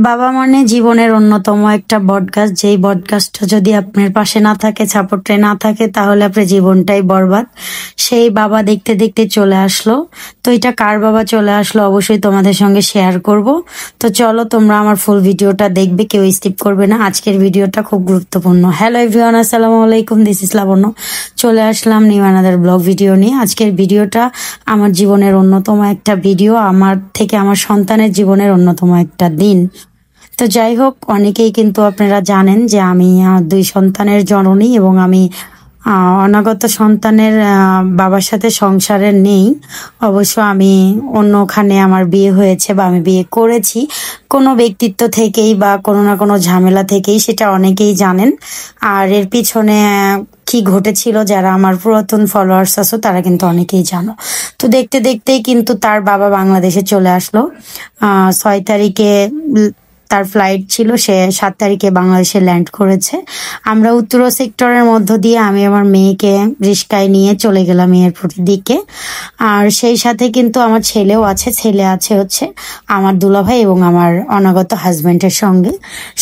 বাবা মানে জীবনের অন্যতম একটা বটগাছ, যেই বটগাছটা যদি আপনার পাশে না থাকে, সাপোর্টে না থাকে, তাহলে আপনার জীবনটাই বরবাদ। সেই বাবা দেখতে দেখতে চলে আসলো। তো এটা কার বাবা চলে আসলো অবশ্যই তোমাদের সঙ্গে শেয়ার করব। তো চলো তোমরা আমার ফুল ভিডিওটা দেখবে, কেউ স্কিপ করবে না। আজকের ভিডিওটা খুব গুরুত্বপূর্ণ। হ্যালো এভরিওয়ান, আসসালামু আলাইকুম, দিস ইজ লাবণ্য। চলে আসলাম নিউ আনাদার ব্লগ ভিডিও নিয়ে। আজকের ভিডিওটা আমার জীবনের অন্যতম একটা ভিডিও, আমার থেকে আমার সন্তানের জীবনের অন্যতম একটা দিন। তো যাই হোক, অনেকেই কিন্তু আপনারা জানেন যে আমি দুই সন্তানের জননী এবং আমি অনাগত সন্তানের বাবার সাথে সংসারে নেই। অবশ্য আমি অন্যখানে আমার বিয়ে হয়েছে বা আমি বিয়ে করেছি কোনো ব্যক্তিত্ব থেকেই বা কোনো না কোনো ঝামেলা থেকেই, সেটা অনেকেই জানেন। আর এর পিছনে কি ঘটেছিল, যারা আমার পুরাতন ফলোয়ার্স আছো তারা কিন্তু অনেকেই জানো। তো দেখতে দেখতেই কিন্তু তার বাবা বাংলাদেশে চলে আসলো। 6 তারিখে তার ফ্লাইট ছিল, সে 7 তারিখে বাংলাদেশে ল্যান্ড করেছে। আমরা উত্তর সেক্টরের মধ্য দিয়ে আমি আমার মেয়েকে রিস্কায় নিয়ে চলে গেলাম এয়ারপোর্টের দিকে। আর সেই সাথে কিন্তু আমার ছেলেও আছে, ছেলে আছে হচ্ছে আমার দুলাভাই এবং আমার অনাগত হাজবেন্ডের সঙ্গে।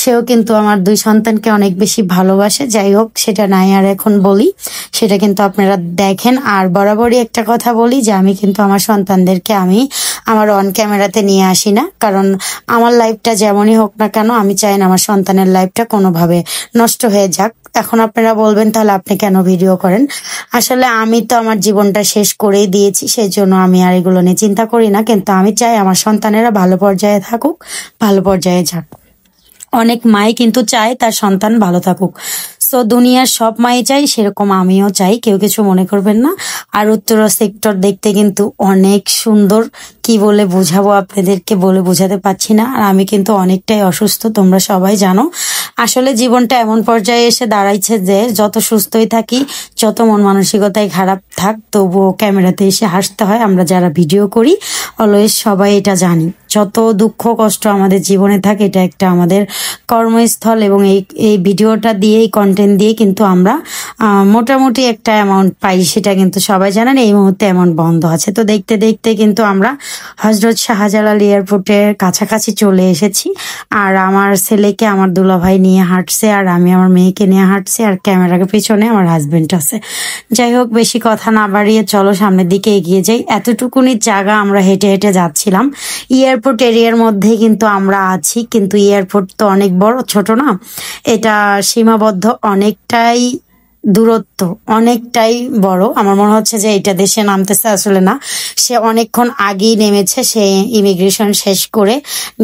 সেও কিন্তু আমার দুই সন্তানকে অনেক বেশি ভালোবাসে। যাই হোক, সেটা নাই আর এখন বলি, সেটা কিন্তু আপনারা দেখেন। আর বরাবরই একটা কথা বলি যে আমি কিন্তু আমার সন্তানদেরকে আমি আমার অন ক্যামেরাতে নিয়ে আসি না, কারণ আমার লাইফটা যেমনই হোক না কেন, আমি চাই না আমার সন্তানের লাইফটা কোনোভাবে নষ্ট হয়ে যাক। এখন আপনারা বলবেন তাহলে আপনি কেন ভিডিও করেন? আসলে আমি তো আমার জীবনটা শেষ করেই দিয়েছি, সেই জন্য আমি আর এগুলো নিয়ে চিন্তা করি না। কিন্তু আমি চাই আমার সন্তানেরা ভালো পর্যায়ে থাকুক, ভালো পর্যায়ে যাক। অনেক মাই কিন্তু চায় তার সন্তান ভালো থাকুক। সো দুনিয়ার সব মাই চাই, সেরকম আমিও চাই, কেউ কিছু মনে করবেন না। আর উত্তর সেক্টর দেখতে কিন্তু অনেক সুন্দর, কি বলে বুঝাবো আপনাদেরকে, বলে বোঝাতে পারছি না। আর আমি কিন্তু অনেকটাই অসুস্থ, তোমরা সবাই জানো। আসলে জীবনটা এমন পর্যায়ে এসে দাঁড়াইছে যে যত সুস্থই থাকি, যত মন মানসিকতায় খারাপ থাক, তবুও ক্যামেরাতে এসে হাসতে হয়। আমরা যারা ভিডিও করি অলওয়েজ সবাই এটা জানি, যত দুঃখ কষ্ট আমাদের জীবনে থাকে এটা একটা আমাদের কর্মস্থল। এবং এই ভিডিওটা দিয়ে, এই কন্টেন্ট দিয়ে কিন্তু আমরা মোটামুটি একটা অ্যামাউন্ট পাই, সেটা কিন্তু সবাই জানেন। এই মুহূর্তে অ্যামাউন্ট বন্ধ আছে। তো দেখতে দেখতে কিন্তু আমরা হজরত শাহজালাল এয়ারপোর্টের কাছাকাছি চলে এসেছি। আর আমার ছেলেকে আমার দুলাভাই নিয়ে হাঁটছে, আর আমি আমার মেয়েকে নিয়ে হাঁটছি, আর ক্যামেরার পিছনে আমার হাজবেন্ড আছে। যাই হোক, বেশি কথা না বাড়িয়ে চলো সামনের দিকে এগিয়ে যাই। এতটুকুনি জায়গা আমরা হেঁটে হেঁটে যাচ্ছিলাম। এয়ারপোর্ট এরিয়ার মধ্যে কিন্তু আমরা আছি, কিন্তু এয়ারপোর্ট তো অনেক বড়, ছোট না। এটা সীমাবদ্ধ, অনেকটাই দূরত্ব, অনেকটাই বড়। আমার মনে হচ্ছে যে এটা দেশে নামতেছে, আসলে না, সে অনেকক্ষণ আগেই নেমেছে। সে ইমিগ্রেশন শেষ করে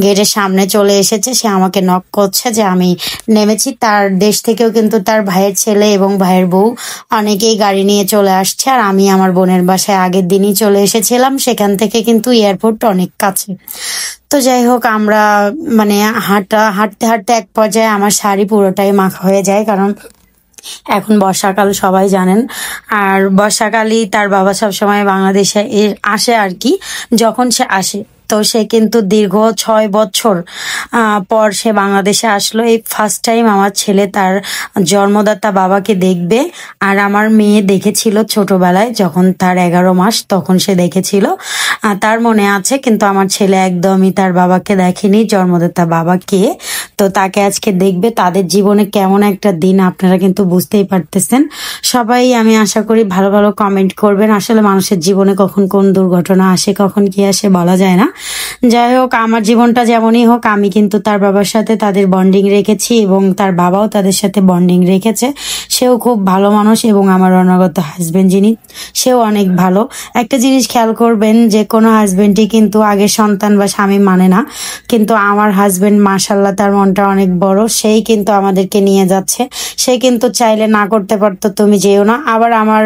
গেটের সামনে চলে এসেছে। সে আমাকে নক করছে যে আমি নেমেছি। তার দেশ থেকেও কিন্তু তার ভাইয়ের ছেলে এবং ভাইয়ের বউ অনেকেই গাড়ি নিয়ে চলে আসছে। আর আমি আমার বোনের বাসায় আগের দিনই চলে এসেছিলাম, সেখান থেকে কিন্তু এয়ারপোর্ট অনেক কাছে। তো যাই হোক, আমরা মানে হাঁটতে হাঁটতে এক পর্যায়ে আমার শাড়ি পুরোটাই মাখা হয়ে যায়, কারণ এখন বর্ষাকাল সবাই জানেন। আর বর্ষাকালই তার বাবা সবসময় বাংলাদেশে আসে আর কি, যখন সে আসে। তো সে কিন্তু দীর্ঘ 6 বছর পর সে বাংলাদেশে আসলো। এই ফার্স্ট টাইম আমার ছেলে তার জন্মদাতা বাবাকে দেখবে। আর আমার মেয়ে দেখেছিল ছোটবেলায়, যখন তার 11 মাস, তখন সে দেখেছিল, তার মনে আছে। কিন্তু আমার ছেলে একদমই তার বাবাকে দেখেনি, জন্মদাতা বাবাকে। তো তাকে আজকে দেখবে। তাদের জীবনে কেমন একটা দিন আপনারা কিন্তু বুঝতেই পারতেছেন। সবাই আমি আশা করি ভালো ভালো কমেন্ট করবেন। আসলে মানুষের জীবনে কখন কোন দুর্ঘটনা আসে, কখন কি আসে বলা যায় না। যাই হোক, আমার জীবনটা যেমনই হোক, আমি কিন্তু তার বাবার সাথে তাদের বন্ডিং রেখেছি এবং তার বাবাও তাদের সাথে বন্ডিং রেখেছে। সেও খুব ভালো মানুষ এবং আমার অনাগত হাজবেন্ড যিনি, সেও অনেক ভালো। একটা জিনিস খেয়াল করবেন, যে কোনো হাজবেন্ডই কিন্তু আগে সন্তান বা স্বামী মানে না, কিন্তু আমার হাজবেন্ড মাশাল্লাহ তার মনটা অনেক বড়। সেই কিন্তু আমাদেরকে নিয়ে যাচ্ছে। সে কিন্তু চাইলে না করতে পারতো, তুমি যেও না। আবার আমার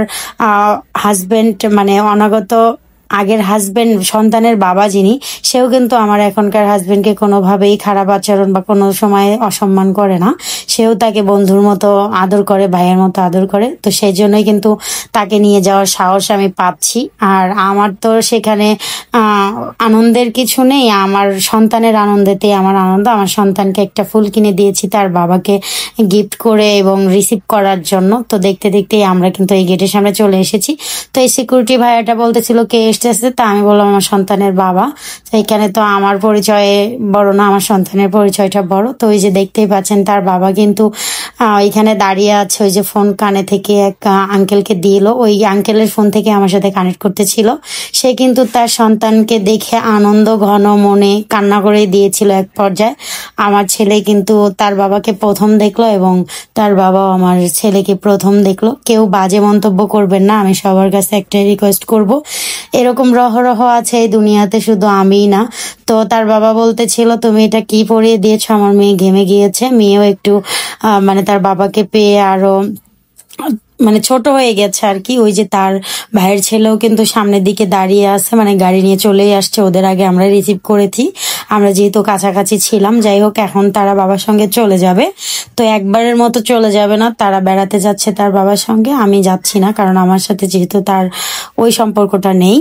হাজবেন্ড মানে অনাগত আগের হাজবেন্ড, সন্তানের বাবা যিনি, সেও কিন্তু আমার এখনকার হাজবেন্ডকে কোনোভাবেই খারাপ আচরণ বা কোনো সময় অসম্মান করে না। সেও তাকে বন্ধুর মতো আদর করে, ভাইয়ের মতো আদর করে। তো সেই জন্যই কিন্তু তাকে নিয়ে যাওয়ার সাহস আমি পাচ্ছি। আর আমার তো সেখানে আনন্দের কিছু নেই, আমার সন্তানের আনন্দেতেই আমার আনন্দ। আমার সন্তানকে একটা ফুল কিনে দিয়েছি তার বাবাকে গিফট করে এবং রিসিভ করার জন্য। তো দেখতে দেখতেই আমরা কিন্তু এই গেটের সামনে চলে এসেছি। তো এই সিকিউরিটি ভাইয়াটা বলতেছিল কে আসতেছে, তা আমি বললাম আমার সন্তানের বাবা। তো এখানে তো আমার পরিচয় বড় না, আমার সন্তানের পরিচয়টা বড়। তো ওই যে দেখতেই পাচ্ছেন তার বাবা কিন্তু এখানে দাঁড়িয়ে আছে, ওই যে ফোন কানে থেকে এক আঙ্কেলকে দিল, ওই আঙ্কেলের ফোন থেকে আমার সাথে কানেক্ট করতেছিল। সে কিন্তু তার সন্তানকে দেখে আনন্দ ঘন মনে কান্না করে দিয়েছিল এক পর্যায়ে। আমার ছেলে কিন্তু তার বাবাকে প্রথম দেখলো এবং তার বাবাও আমার ছেলেকে প্রথম দেখলো। কেউ বাজে মন্তব্য করবেন না, আমি সবার কাছে একটাই রিকোয়েস্ট করব। এরকম রহ আছে এই দুনিয়াতে, শুধু আমিই না। তো তার বাবা বলতেছিল তুমি এটা কি পরিয়ে দিয়েছো, আমার মেয়ে ঘেমে গিয়েছে। মেয়েও একটু মানে তার বাবাকে পেয়ে আরো মানে ছোট হয়ে গেছে আর কি। ওই যে তার ভাইয়ের ছেলেও কিন্তু সামনের দিকে দাঁড়িয়ে আছে, মানে গাড়ি নিয়ে চলেই আসছে। ওদের আগে আমরা রিসিভ করেছি, আমরা যেহেতু কাছাকাছি ছিলাম। যাই হোক, এখন তারা বাবার সঙ্গে চলে যাবে। তো একবারের মতো চলে যাবে না, তারা বেড়াতে যাচ্ছে তার বাবার সঙ্গে। আমি যাচ্ছি না, কারণ আমার সাথে যেহেতু তার ওই সম্পর্কটা নেই।